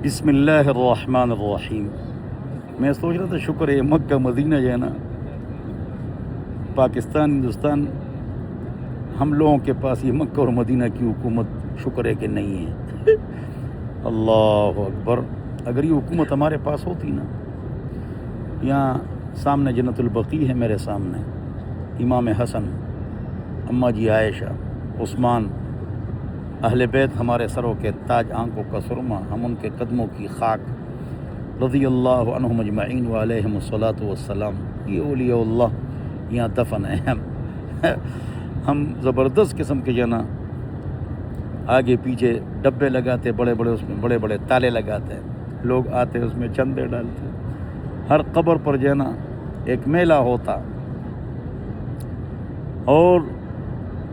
بسم اللہ الرحمن الرحیم۔ میں سوچ رہا تھا شکر ہے مکہ مدینہ جو ہے نا، پاکستان ہندوستان ہم لوگوں کے پاس یہ مکہ اور مدینہ کی حکومت شکر ہے کہ نہیں ہے۔ اللہ اکبر، اگر یہ حکومت ہمارے پاس ہوتی نا، یہاں سامنے جنت البقیع ہے، میرے سامنے امام حسن، اماں جی عائشہ، عثمان، اہل بیت ہمارے سروں کے تاج، آنکھوں کا سرما، ہم ان کے قدموں کی خاک، رضی اللہ عنہم اجمعین وعلیہم الصلاۃ والسلام۔ یہ اولیاء اللہ یہاں دفن ہیں۔ ہم زبردست قسم کے جنا آگے پیچھے ڈبے لگاتے، بڑے بڑے، اس میں بڑے بڑے تالے لگاتے، لوگ آتے اس میں چندے ڈالتے۔ ہر قبر پر جو ہے نا ایک میلہ ہوتا، اور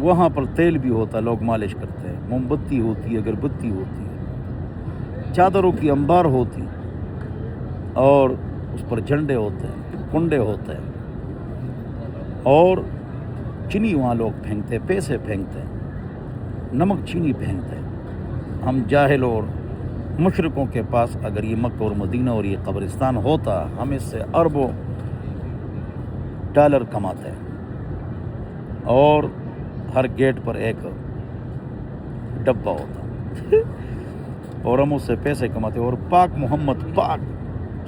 وہاں پر تیل بھی ہوتا، لوگ مالش کرتے ہیں، موم بتی ہوتی ہے، اگربتی ہوتی ہے، چادروں کی انبار ہوتی، اور اس پر جھنڈے ہوتے ہیں، کنڈے ہوتے ہیں، اور چینی وہاں لوگ پھینکتے، پیسے پھینکتے، نمک چینی پھینکتے۔ ہم جاہل اور مشرکوں کے پاس اگر یہ مکہ اور مدینہ اور یہ قبرستان ہوتا، ہم اس سے اربوں ڈالر کماتے، اور ہر گیٹ پر ایک ڈبہ ہوتا اور ہم اس سے پیسے کماتے، اور پاک محمد پاک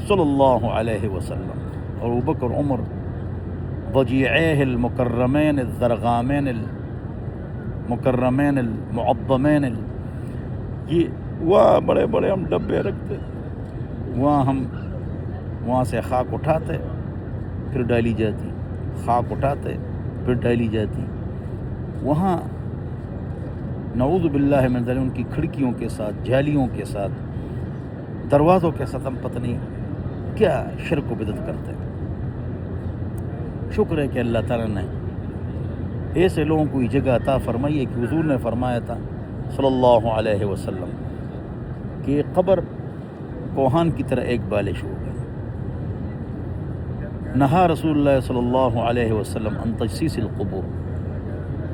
صلی اللہ علیہ وسلم اور ابوبکر عمر وجیعہ المکرمین الزرغامین المکرمین المعظمین، یہ وہاں بڑے بڑے ہم ڈبے رکھتے، وہاں سے خاک اٹھاتے پھر ڈالی جاتی، خاک اٹھاتے پھر ڈالی جاتی۔ وہاں نعوذ باللہ من ذلک ان کی کھڑکیوں کے ساتھ، جالیوں کے ساتھ، دروازوں کے ساتھ ہم پتہ نہیں کیا شرک و بدعت کرتے ہیں۔ شکر ہے کہ اللہ تعالیٰ نے ایسے لوگوں کو یہ جگہ عطا فرمائی ہے کہ حضور نے فرمایا تھا صلی اللہ علیہ وسلم کہ قبر کوہان کی طرح ایک بالش ہو گئی۔ نہا رسول اللہ صلی اللہ علیہ وسلم عن تجسیس القبور،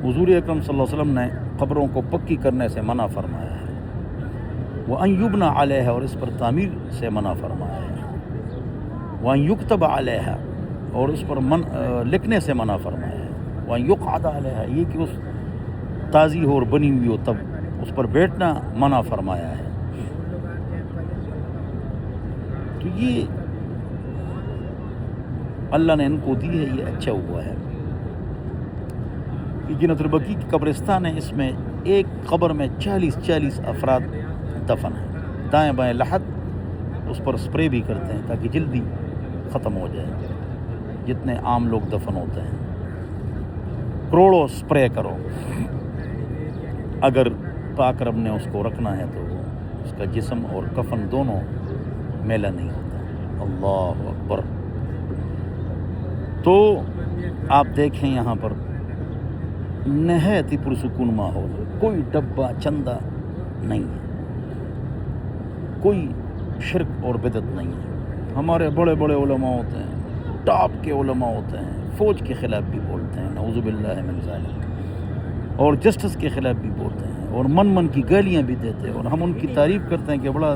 حضور اکرم صلی اللہ علیہ وسلم نے قبروں کو پکی کرنے سے منع فرمایا ہے، وَأَن يُبْنَ عَلَيْهَا، اور اس پر تعمیر سے منع فرمایا ہے، وَأَن يُكْتَبَ عَلَيْهَا، اور اس پر لکھنے سے منع فرمایا ہے، وَأَن يُقْعَدَ عَلَيْهَا، یہ کہ اس تازی ہو اور بنی ہوئی ہو تب اس پر بیٹھنا منع فرمایا ہے۔ تو یہ اللہ نے ان کو دی ہے، یہ اچھا ہوا ہے۔ یہ جنت البقیع کی قبرستان ہے، اس میں ایک قبر میں 40 افراد دفن ہیں، دائیں بائیں لحد، اس پر سپرے بھی کرتے ہیں تاکہ جلدی ختم ہو جائے، جتنے عام لوگ دفن ہوتے ہیں، کروڑوں سپرے کرو، اگر پاک رب نے اس کو رکھنا ہے تو اس کا جسم اور کفن دونوں میلہ نہیں ہوتا۔ اللہ اکبر۔ تو آپ دیکھیں یہاں پر نہایت ہی پرسکون ماحول، کوئی ڈبہ چندہ نہیں ہے، کوئی شرک اور بدعت نہیں ہے۔ ہمارے بڑے بڑے علماء ہوتے ہیں، ٹاپ کے علماء ہوتے ہیں، فوج کے خلاف بھی بولتے ہیں، نعوذ باللہ من ذالک، اور جسٹس کے خلاف بھی بولتے ہیں، اور من کی گالیاں بھی دیتے ہیں، اور ہم ان کی تعریف کرتے ہیں کہ بڑا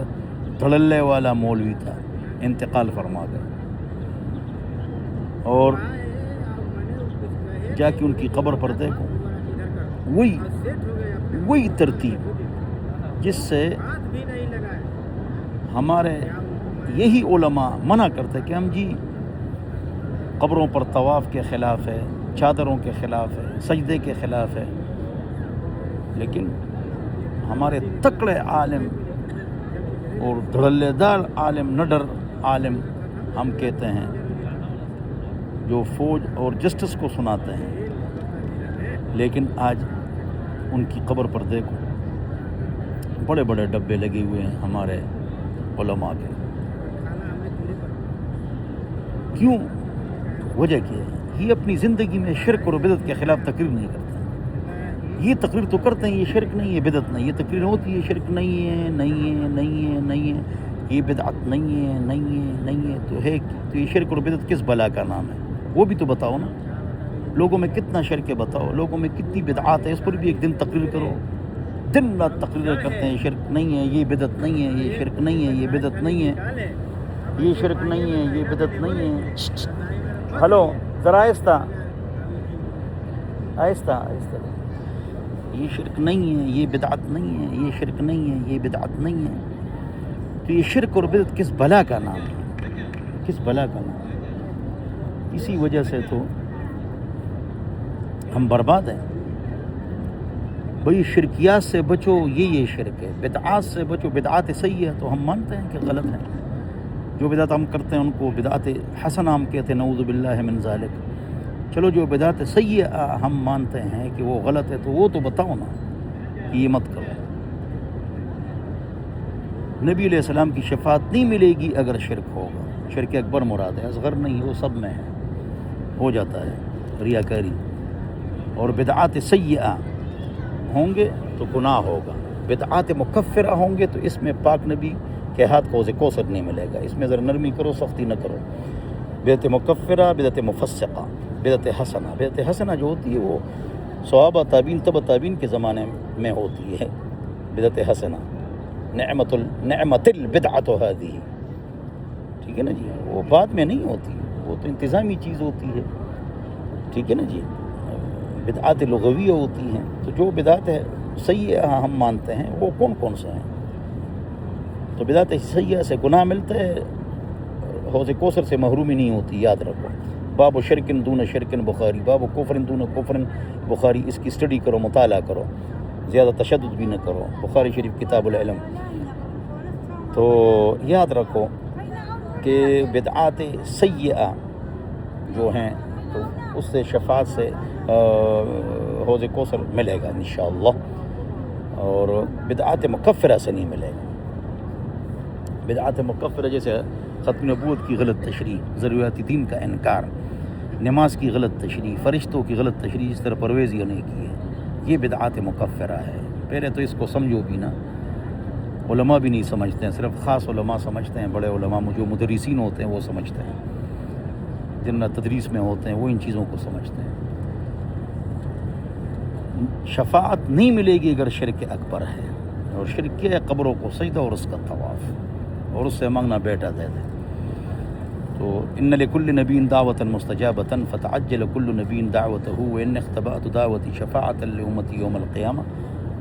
دھڑلے والا مولوی تھا، انتقال فرما گئے، اور جا کے ان کی قبر پر دیکھو، وہی ترتیب جس سے ہمارے یہی علماء منع کرتے کہ ہم جی قبروں پر طواف کے خلاف ہے، چادروں کے خلاف ہے، سجدے کے خلاف ہے، لیکن ہمارے تکڑے عالم اور دھڑلے دار عالم، نڈر عالم ہم کہتے ہیں، جو فوج اور جسٹس کو سناتے ہیں، لیکن آج ان کی قبر پر دیکھو، بڑے بڑے ڈبے لگے ہوئے ہیں ہمارے علماء کے۔ کیوں؟ وجہ کیا ہے؟ یہ اپنی زندگی میں شرک اور بدعت کے خلاف تقریر نہیں کرتے۔ یہ تقریر تو کرتے ہیں، یہ شرک نہیں ہے، بدعت نہیں، یہ تقریر ہوتی ہے، شرک نہیں ہے، نہیں ہے، نہیں ہے، نہیں ہے، یہ بدعت نہیں ہے، نہیں ہے، نہیں ہے، تو ہے تو یہ شرک اور بدعت کس بلا کا نام ہے؟ وہ بھی تو بتاؤ نا۔ لوگوں میں کتنا شرک ہے بتاؤ، لوگوں میں کتنی بدعات ہے، اس پر بھی ایک دن تقریر کرو، دن رات تقریر کرتے ہیں شرک نہیں ہے، یہ بدعت نہیں ہے، یہ شرک نہیں ہے، یہ بدعت نہیں ہے، یہ شرک نہیں ہے، یہ بدعت نہیں ہے۔ ہلو ذرا آہستہ آہستہ آہستہ، یہ شرک نہیں ہے، یہ بدعت نہیں ہے، یہ شرک نہیں ہے، یہ بدعت نہیں ہے۔ تو یہ شرک اور بدعت کس بلا کا نام ہے؟ کس بلا کا نام ہے؟ اسی وجہ سے تو ہم برباد ہیں۔ بھئی شرکیات سے بچو، یہ شرک ہے۔ بدعات سے بچو، بدعات سیئہ تو ہم مانتے ہیں کہ غلط ہیں، جو بدعت ہم کرتے ہیں ان کو بدعات حسنہ ہم کہتے ہیں، نعوذ باللہ من ذالک۔ چلو جو بدعات سیئہ ہم مانتے ہیں کہ وہ غلط ہے تو وہ تو بتاؤ نا کہ یہ مت کرو۔ نبی علیہ السلام کی شفاعت نہیں ملے گی اگر شرک ہوگا۔ شرک اکبر مراد ہے، اصغر نہیں، وہ سب میں ہے، ہو جاتا ہے ریاکاری۔ اور بدعات سیئہ ہوں گے تو گناہ ہوگا، بدعات مکفرہ ہوں گے تو اس میں پاک نبی کے ہاتھ حوض کوثر نہیں ملے گا۔ اس میں ذرا نرمی کرو، سختی نہ کرو۔ بدعت مکفرہ، بدعت مفسقہ، بدعت حسنہ۔ بدعت حسنہ جو ہوتی ہے وہ صحابہ تابعین تبع تابعین کے زمانے میں ہوتی ہے۔ بدعت حسنہ نعمت البدعۃ ہذہ، ٹھیک ہے نا جی، وہ بعد میں نہیں ہوتی، وہ تو انتظامی چیز ہوتی ہے، ٹھیک ہے نا جی۔ بدعات لغویہ ہوتی ہیں، تو جو بدعات سیئہ ہم مانتے ہیں وہ کون کون سے ہیں؟ تو بدعات سیئہ سے گناہ ملتا ہے، حوض کوثر سے محرومی نہیں ہوتی، یاد رکھو۔ باب شرکن دون شرکن بخاری، باب کفرن دون کفرن بخاری، اس کی اسٹڈی کرو، مطالعہ کرو، زیادہ تشدد بھی نہ کرو، بخاری شریف کتاب العلم۔ تو یاد رکھو کہ بدعات سیئہ جو ہیں تو اس سے شفاعت سے حوض کوثر ملے گا انشاءاللہ، اور بدعات مکفرہ سے نہیں ملے گا۔ بدعات مکفرہ جیسے ختم نبوت کی غلط تشریح، ضروریات دین کا انکار، نماز کی غلط تشریح، فرشتوں کی غلط تشریح، اس طرح پرویزیوں نے کی ہے، یہ بدعات مکفرہ ہے۔ پہلے تو اس کو سمجھو بھی نا، علماء بھی نہیں سمجھتے ہیں، صرف خاص علماء سمجھتے ہیں، بڑے علماء جو مدرسین ہوتے ہیں وہ سمجھتے ہیں، جن تدریس میں ہوتے ہیں وہ ان چیزوں کو سمجھتے ہیں۔ شفاعت نہیں ملے گی اگر شرک اکبر ہے، اور شرک کیا ہے؟ قبروں کو سجدہ اور اس کا طواف، اور اس سے مانگنا بیٹا دے دے۔ تو ان لکل نبی دعوۃ مستجابۃ فتعجل کل نبی دعوتہ وان اختبأت دعوتی شفاعۃ لامتی یوم القیامہ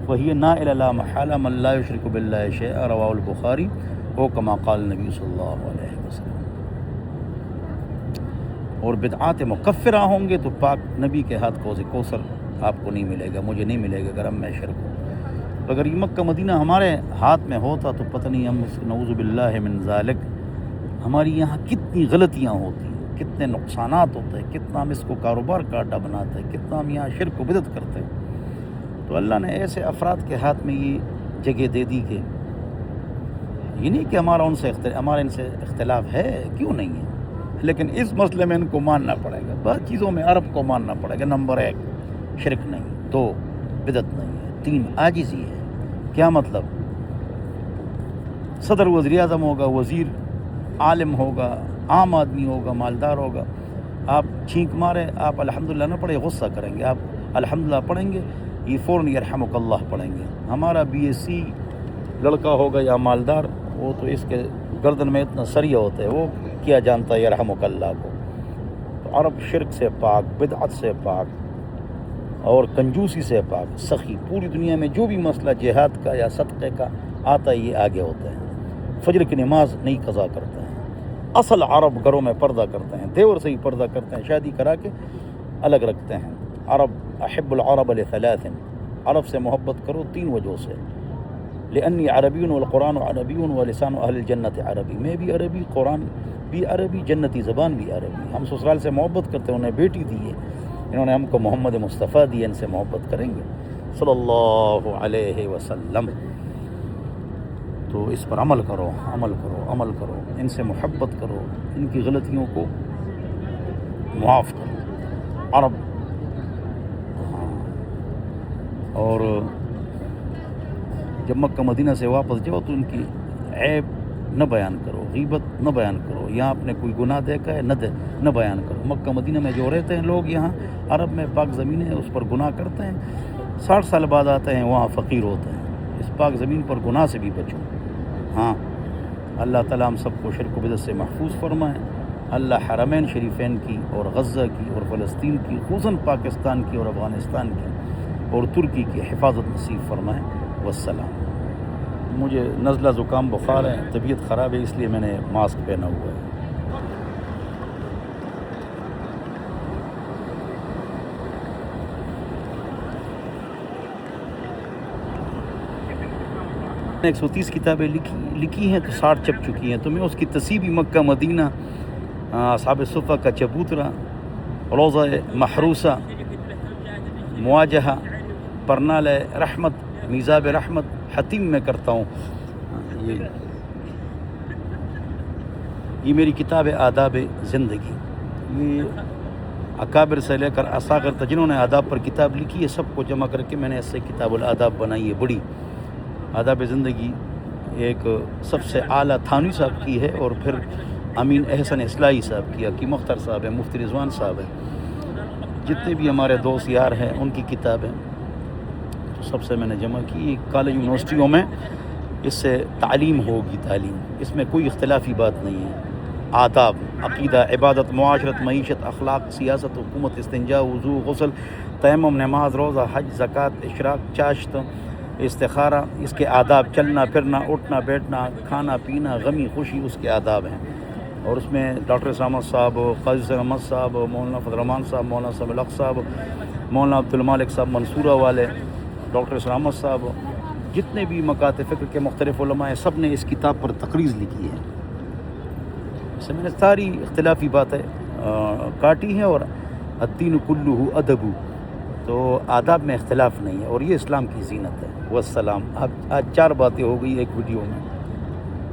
وہی نائل لا محالہ من لا یشرک باللہ شیئا، رواہ البخاری، او کما قال نبی صلی اللہ علیہ وسلم۔ اور بدعات مکفرہ ہوں گے تو پاک نبی کے ہاتھ حوض کوثر آپ کو نہیں ملے گا، مجھے نہیں ملے گا اگر ہم میں شرک ہوں۔ اگر یہ مکہ مدینہ ہمارے ہاتھ میں ہوتا تو پتہ نہیں ہم نعوذ باللہ من ذالک ہماری یہاں کتنی غلطیاں ہوتی ہیں، کتنے نقصانات ہوتے ہیں، کتنا ہم اس کو کاروبار کا اڈا بناتے ہیں، کتنا ہم یہاں شرک و بدعت کرتے ہیں۔ تو اللہ نے ایسے افراد کے ہاتھ میں یہ جگہ دے دی کہ یہ نہیں کہ ہمارا ان سے اختلاف ہے، کیوں نہیں ہے، لیکن اس مسئلے میں ان کو ماننا پڑے گا۔ بعض چیزوں میں عرب کو ماننا پڑے گا۔ نمبر 1 شرک نہیں، 2 بدعت نہیں ہے، 3 عاجزی ہے۔ کیا مطلب؟ صدر وزیر اعظم ہوگا، وزیر عالم ہوگا، عام آدمی ہوگا، مالدار ہوگا، آپ چھینک مارے، آپ الحمدللہ نہ پڑھے، غصہ کریں گے، آپ الحمدللہ پڑھیں گے، یہ فوراً یرحمک اللہ پڑھیں گے۔ ہمارا BSc لڑکا ہوگا یا مالدار، وہ تو اس کے گردن میں اتنا سریہ ہوتا ہے، وہ کیا جانتا ہے یرحمک اللہ کو۔ تو عرب شرک سے پاک، بدعت سے پاک، اور کنجوسی سے پاک، سخی۔ پوری دنیا میں جو بھی مسئلہ جہاد کا یا صدقے کا آتا ہے یہ آگے ہوتا ہے۔ فجر کی نماز نہیں قضا کرتا ہے۔ اصل عرب گھروں میں پردہ کرتے ہیں، دیور سے ہی پردہ کرتے ہیں، شادی کرا کے الگ رکھتے ہیں۔ عرب احب العرب لثلاث، عرب سے محبت کرو 3 وجہوں سے، لأنی عربی والقرآن عربی ولسان اہل الجنت عربی، میں بھی عربی، قرآن بھی عربی، جنتی زبان بھی عربی۔ ہم سسرال سے محبت کرتے ہیں، انہیں بیٹی دی ہے، انہوں نے ہم کو محمد مصطفیٰ دیا، ان سے محبت کریں گے صلی اللہ علیہ وسلم۔ تو اس پر عمل کرو، عمل کرو، عمل کرو، ان سے محبت کرو، ان کی غلطیوں کو معاف کرو۔ عرب اور جب مکہ مدینہ سے واپس جاؤ تو ان کی عیب نہ بیان کرو، غیبت نہ بیان کرو، یہاں آپ نے کوئی گناہ دیکھا ہے نہ بیان کرو۔ مکہ مدینہ میں جو رہتے ہیں لوگ، یہاں عرب میں پاک زمینیں ہیں، اس پر گناہ کرتے ہیں، 60 سال بعد آتے ہیں، وہاں فقیر ہوتے ہیں۔ اس پاک زمین پر گناہ سے بھی بچوں. ہاں اللہ تعالیٰ ہم سب کو شرک و بدعت سے محفوظ فرمائے. اللہ حرمین شریفین کی اور غزہ کی اور فلسطین کی، خصوصاً پاکستان کی اور افغانستان کی اور ترکی کی حفاظت نصیب فرمائے. والسلام. مجھے نزلہ زکام بخار ہے، طبیعت خراب ہے، اس لیے میں نے ماسک پہنا ہوا ہے. نے 130 کتابیں لکھی ہیں تو 60 چھپ چکی ہیں. تو میں اس کی تصیبی مکہ مدینہ، اصحاب صفہ کا چبوترا، روضہ محروسہ، مواجہہ، پرنال رحمت، میزاب رحمت، حتیم میں کرتا ہوں. یہ میری کتاب ہے آداب زندگی. یہ اکابر سے لے کر اصاغر تک جنہوں نے آداب پر کتاب لکھی ہے سب کو جمع کر کے میں نے اس سے کتاب الاداب بنائی ہے بڑی. آداب زندگی ایک سب سے اعلیٰ تھانوی صاحب کی ہے، اور پھر امین احسن اصلاحی صاحب کی، حکیم اختر صاحب ہے، مفتی رضوان صاحب ہے، جتنے بھی ہمارے دوست یار ہیں ان کی کتاب ہے. تو سب سے میں نے جمع کی. کالج یونیورسٹیوں میں اس سے تعلیم ہوگی، تعلیم، اس میں کوئی اختلافی بات نہیں ہے. آداب، عقیدہ، عبادت، معاشرت، معیشت، اخلاق، سیاست، حکومت، استنجا، وضو، غسل، تیمم، نماز، روزہ، حج، زکوٰۃ، اشراق، چاشت، استخارہ، اس کے آداب، چلنا پھرنا، اٹھنا بیٹھنا، کھانا پینا، غمی خوشی، اس کے آداب ہیں. اور اس میں ڈاکٹر اسلام احمد صاحب، قاضی حسین احمد صاحب، مولانا فضل الرحمان صاحب، مولانا صاحب الحق صاحب، مولانا عبد المالک صاحب منصورہ والے، ڈاکٹر اسلام احمد صاحب، جتنے بھی مکاتب فکر کے مختلف علماء ہیں سب نے اس کتاب پر تقریض لکھی ہے. اس سے میں نے ساری اختلافی باتیں کاٹی ہیں. اور الدین کلہ ادب، تو آداب میں اختلاف نہیں ہے، اور یہ اسلام کی زینت ہے. والسلام. اب آج 4 باتیں ہو گئی ایک ویڈیو میں.